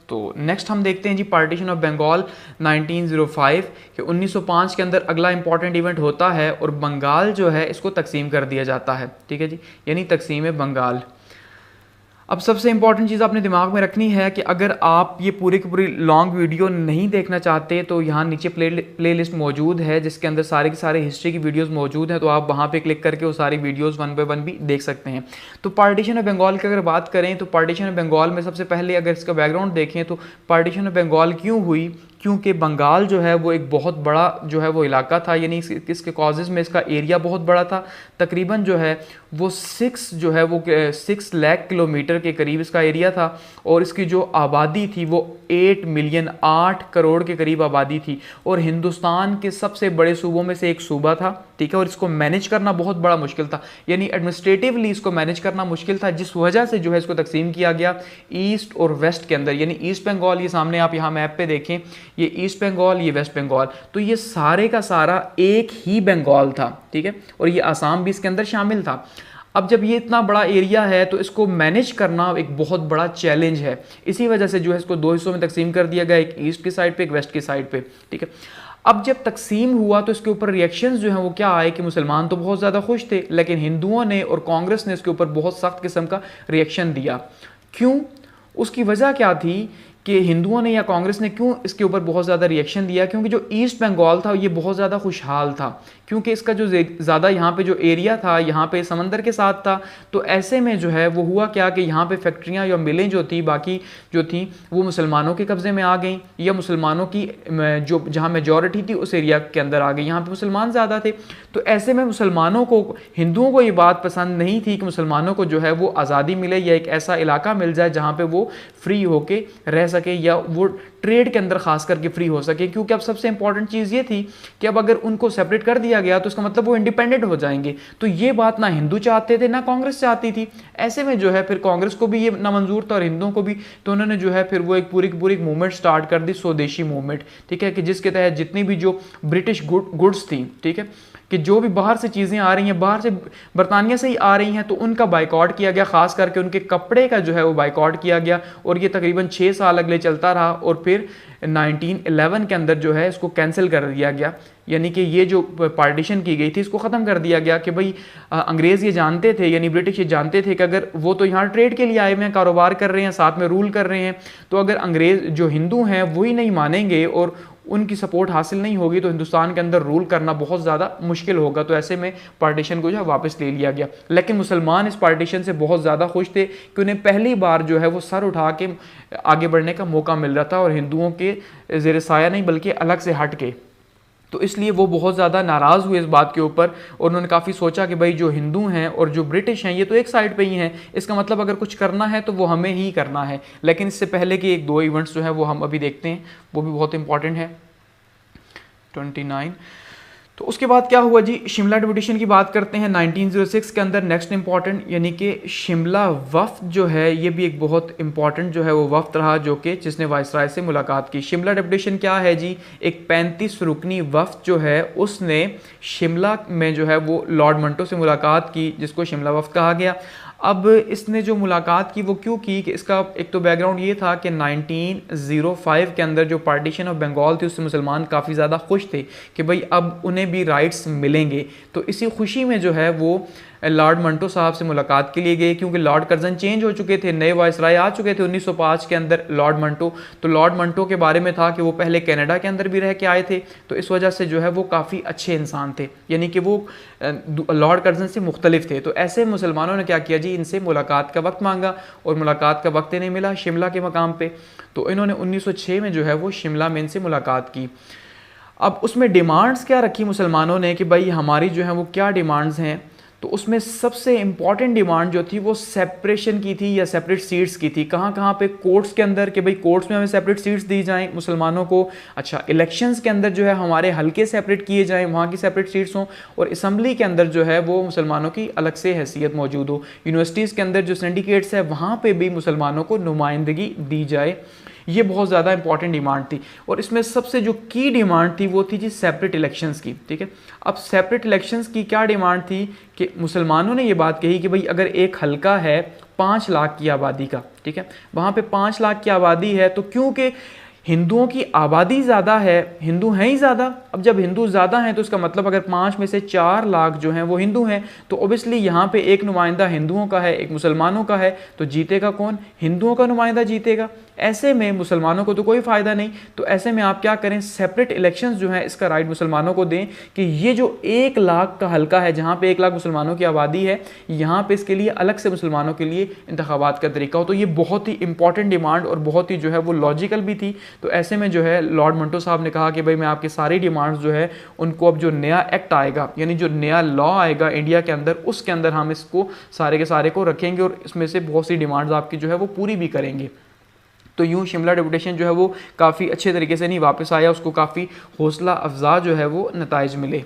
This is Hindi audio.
तो नेक्स्ट हम देखते हैं जी पार्टीशन ऑफ बंगाल 1905 कि 1905 के अंदर अगला इंपॉर्टेंट इवेंट होता है और बंगाल जो है इसको तकसीम कर दिया जाता है, ठीक है जी, यानी तकसीम बंगाल। अब सबसे इंपॉर्टेंट चीज़ आपने दिमाग में रखनी है कि अगर आप ये पूरी की पूरी लॉन्ग वीडियो नहीं देखना चाहते तो यहाँ नीचे प्लेलिस्ट मौजूद है जिसके अंदर सारे के सारे हिस्ट्री की वीडियोस मौजूद हैं, तो आप वहाँ पे क्लिक करके वो सारी वीडियोस वन बाय वन भी देख सकते हैं। तो पार्टीशन ऑफ बंगाल की अगर बात करें तो पार्टीशन ऑफ बंगाल में सबसे पहले अगर इसका बैकग्राउंड देखें तो पार्टीशन ऑफ बंगाल क्यों हुई, क्योंकि बंगाल जो है वो एक बहुत बड़ा जो है वो इलाका था, यानी इसके कॉजेज़ में इसका एरिया बहुत बड़ा था, तकरीबन जो है वो 6 लाख किलोमीटर के करीब इसका एरिया था और इसकी जो आबादी थी वो 8 मिलियन 8 करोड़ के करीब आबादी थी और हिंदुस्तान के सबसे बड़े सूबों में से एक सूबा था, ठीक है, और इसको मैनेज करना बहुत बड़ा मुश्किल था, यानी एडमिनिस्ट्रेटिवली इसको मैनेज करना मुश्किल था, जिस वजह से जो है इसको तकसीम किया गया ईस्ट और वेस्ट के अंदर, यानी ईस्ट बंगाल, ये सामने आप यहाँ मैप पे देखें, ये ईस्ट बंगाल, ये वेस्ट बंगाल, तो ये सारे का सारा एक ही बंगाल था, ठीक है, और ये आसाम भी इसके अंदर शामिल था। अब जब ये इतना बड़ा एरिया है तो इसको मैनेज करना एक बहुत बड़ा चैलेंज है, इसी वजह से जो है इसको दो हिस्सों में तकसीम कर दिया गया, एक ईस्ट की साइड पे, एक वेस्ट की साइड पे, ठीक है। अब जब तकसीम हुआ तो इसके ऊपर रिएक्शंस जो हैं वो क्या आए कि मुसलमान तो बहुत ज़्यादा खुश थे, लेकिन हिंदुओं ने और कांग्रेस ने इसके ऊपर बहुत सख्त किस्म का रिएक्शन दिया। क्यों? उसकी वजह क्या थी कि हिंदुओं ने या कांग्रेस ने क्यों इसके ऊपर बहुत ज़्यादा रिएक्शन दिया? क्योंकि जो ईस्ट बंगाल था ये बहुत ज़्यादा खुशहाल था, क्योंकि इसका जो ज़्यादा यहाँ पे जो एरिया था यहाँ पे समंदर के साथ था, तो ऐसे में जो है वो हुआ क्या कि यहाँ पे फैक्ट्रियाँ या मिलें जो थी बाकी जो थी वो मुसलमानों के कब्ज़े में आ गई, या मुसलमानों की जो जहाँ मेजॉरिटी थी उस एरिया के अंदर आ गई, यहाँ पे मुसलमान ज़्यादा थे। तो ऐसे में मुसलमानों को, हिंदुओं को ये बात पसंद नहीं थी कि मुसलमानों को जो है वो आज़ादी मिले या एक ऐसा इलाका मिल जाए जहाँ पर वो फ्री होके रह सके या वो ट्रेड के अंदर खास करके फ्री हो सके, क्योंकि अब सबसे इंपॉर्टेंट चीज़ ये थी कि अब अगर उनको सेपरेट कर दिया गया तो इसका मतलब वो इंडिपेंडेंट हो जाएंगे। तो ये बात ना हिंदू चाहते थे ना कांग्रेस चाहती थी। ऐसे में जो है फिर कांग्रेस को भी ये नामंजूर था और हिंदुओं को भी, तो उन्होंने जो है फिर वो एक पूरी की पूरी मूवमेंट स्टार्ट कर दी, स्वदेशी मूवमेंट, ठीक है, कि जिसके तहत जितनी भी जो ब्रिटिश गुड्स थी, ठीक है, कि जो भी बाहर से चीज़ें आ रही हैं, बाहर से बरतानिया से ही आ रही हैं, तो उनका बाइकआउट किया गया, ख़ास करके उनके कपड़े का जो है वो बाइकआउट किया गया, और ये तकरीबन 6 साल अगले चलता रहा और फिर 1911 के अंदर जो है इसको कैंसिल कर दिया गया, यानी कि ये जो पार्टीशन की गई थी इसको ख़त्म कर दिया गया कि भाई अंग्रेज़ ये जानते थे, यानी ब्रिटिश ये जानते थे कि अगर वो तो यहाँ ट्रेड के लिए आए हुए हैं, कारोबार कर रहे हैं, साथ में रूल कर रहे हैं, तो अगर अंग्रेज़ जो हिंदू हैं वही नहीं मानेंगे और उनकी सपोर्ट हासिल नहीं होगी तो हिंदुस्तान के अंदर रूल करना बहुत ज़्यादा मुश्किल होगा। तो ऐसे में पार्टीशन को जो है वापस ले लिया गया। लेकिन मुसलमान इस पार्टीशन से बहुत ज़्यादा खुश थे कि उन्हें पहली बार जो है वो सर उठा के आगे बढ़ने का मौका मिल रहा था और हिंदुओं के ज़ेर साया नहीं बल्कि अलग से हट के। तो इसलिए वो बहुत ज़्यादा नाराज़ हुए इस बात के ऊपर और उन्होंने काफ़ी सोचा कि भाई जो हिंदू हैं और जो ब्रिटिश हैं ये तो एक साइड पे ही हैं, इसका मतलब अगर कुछ करना है तो वो हमें ही करना है। लेकिन इससे पहले के 1-2 इवेंट्स जो है वो हम अभी देखते हैं, वो भी बहुत इंपॉर्टेंट है। 29 तो उसके बाद क्या हुआ जी, शिमला डिपुटेशन की बात करते हैं 1906 के अंदर। नेक्स्ट इंपॉर्टेंट यानी कि शिमला वफ्द जो है ये भी एक बहुत इंपॉर्टेंट जो है वो वफ्द रहा जो कि जिसने वाइसराय से मुलाकात की। शिमला डिपुटेशन क्या है जी, एक 35 रुकनी वफ्द जो है उसने शिमला में जो है वो लॉर्ड मंटो से मुलाकात की, जिसको शिमला वफ्द कहा गया। अब इसने जो मुलाकात की वो क्यों की कि इसका एक तो बैकग्राउंड ये था कि 1905 के अंदर जो पार्टीशन ऑफ बंगाल थी उससे मुसलमान काफ़ी ज़्यादा खुश थे कि भाई अब उन्हें भी राइट्स मिलेंगे। तो इसी खुशी में जो है वो लॉर्ड मंटो साहब से मुलाकात के लिए गए, क्योंकि लॉर्ड कर्जन चेंज हो चुके थे, नए वाइसराय आ चुके थे 1905 के अंदर लॉर्ड मंटो। तो लॉर्ड मंटो के बारे में था कि वो पहले कनाडा के अंदर भी रह के आए थे, तो इस वजह से जो है वो काफ़ी अच्छे इंसान थे, यानी कि वो लॉर्ड कर्जन से मुख्तलिफ थे। तो ऐसे मुसलमानों ने क्या किया जी, इनसे मुलाकात का वक्त मांगा और मुलाकात का वक्त नहीं मिला शिमला के मकाम पर। तो इन्होंने 1906 में जो है वो शिमला में इनसे मुलाकात की। अब उसमें डिमांड्स क्या रखी मुसलमानों ने कि भाई हमारी जो है वो क्या डिमांड्स हैं, तो उसमें सबसे इंपॉर्टेंट डिमांड जो थी वो सेपरेशन की थी या सेपरेट सीट्स की थी। कहाँ कहाँ पे? कोर्ट्स के अंदर कि भाई कोर्ट्स में हमें सेपरेट सीट्स दी जाएं मुसलमानों को। अच्छा, इलेक्शंस के अंदर जो है हमारे हल्के सेपरेट किए जाएं, वहाँ की सेपरेट सीट्स हों, और असम्बली के अंदर जो है वो मुसलमानों की अलग से हैसियत मौजूद हो। यूनिवर्सिटीज़ के अंदर जो सिंडिकेट्स है वहाँ पर भी मुसलमानों को नुमाइंदगी दी जाए। ये बहुत ज़्यादा इंपॉर्टेंट डिमांड थी। और इसमें सबसे जो की डिमांड थी वो थी जी सेपरेट इलेक्शंस की, ठीक है। अब सेपरेट इलेक्शंस की क्या डिमांड थी कि मुसलमानों ने ये बात कही कि भाई अगर एक हलका है 5 लाख की आबादी का, ठीक है, वहाँ पे 5 लाख की आबादी है, तो क्योंकि हिंदुओं की आबादी ज़्यादा है, हिंदू हैं ही ज़्यादा, अब जब हिंदू ज़्यादा हैं तो इसका मतलब अगर 5 में से 4 लाख जो हैं वो हिंदू हैं, तो ओबियसली यहाँ पे एक नुमाइंदा हिंदुओं का है, एक मुसलमानों का है, तो जीतेगा कौन? हिंदुओं का नुमाइंदा जीतेगा। ऐसे में मुसलमानों को तो कोई फ़ायदा नहीं, तो ऐसे में आप क्या करें, सेपरेट इलेक्शंस जो हैं इसका राइट मुसलमानों को दें कि ये जो 1 लाख का हल्का है जहाँ पे 1 लाख मुसलमानों की आबादी है, यहाँ पे इसके लिए अलग से मुसलमानों के लिए इंतखाबात का तरीका हो। तो ये बहुत ही इंपॉर्टेंट डिमांड और बहुत ही जो है वो लॉजिकल भी थी। तो ऐसे में जो है लॉर्ड मंटो साहब ने कहा कि भाई मैं आपकी सारी डिमांड्स जो है उनको, अब जो नया एक्ट आएगा यानी जो नया लॉ आएगा इंडिया के अंदर, उसके अंदर हम इसको सारे के सारे को रखेंगे और इसमें से बहुत सी डिमांड्स आपकी जो है वो पूरी भी करेंगे। तो यूँ शिमला डेपुटेशन जो है वो काफ़ी अच्छे तरीके से नहीं वापस आया, उसको काफ़ी हौसला अफजा जो है वो नताइज मिले।